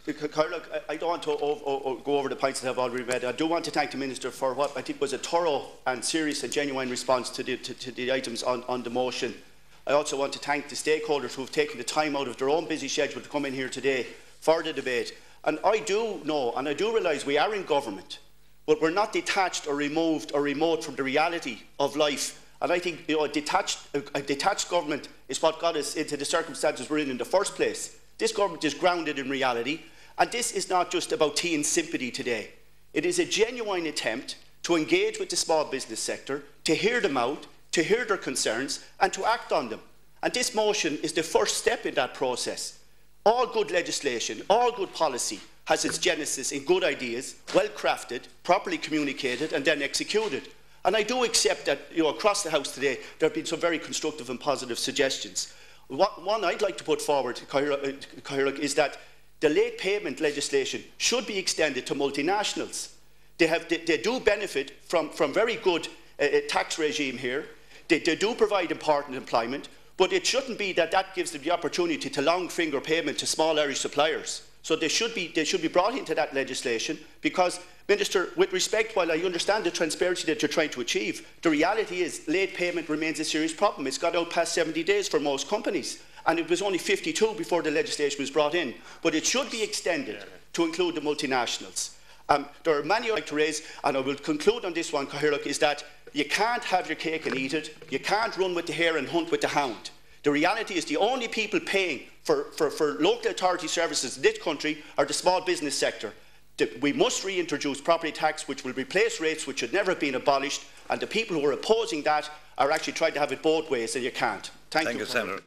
Look, I don't want to go over the points that I've already read. I do want to thank the Minister for what I think was a thorough and serious and genuine response to the items on the motion. I also want to thank the stakeholders who have taken the time out of their own busy schedule to come in here today for the debate. And I do know and I do realise we are in government, but we're not detached or removed or remote from the reality of life. And I think a detached government is what got us into the circumstances we're in the first place. This government is grounded in reality, and this is not just about tea and sympathy today. It is a genuine attempt to engage with the small business sector, to hear them out, to hear their concerns, and to act on them. And this motion is the first step in that process. All good legislation, all good policy has its genesis in good ideas, well crafted, properly communicated, and then executed. And I do accept that across the House today there have been some very constructive and positive suggestions. One I'd like to put forward, Caoirleach, is that the late payment legislation should be extended to multinationals. They do benefit from very good tax regime here. They do provide important employment, but it shouldn't be that gives them the opportunity to long finger payment to small Irish suppliers. So they should be brought into that legislation because, Minister, with respect, while I understand the transparency that you're trying to achieve, the reality is late payment remains a serious problem. It's got out past 70 days for most companies, and it was only 52 before the legislation was brought in. But it should be extended to include the multinationals. There are many I'd like to raise, and I will conclude on this one, Caoirleach, is that you can't have your cake and eat it. You can't run with the hare and hunt with the hound. The reality is the only people paying for local authority services in this country are the small business sector. We must reintroduce property tax, which will replace rates which should never have been abolished, and the people who are opposing that are actually trying to have it both ways, and you can't. Thank you, Senator.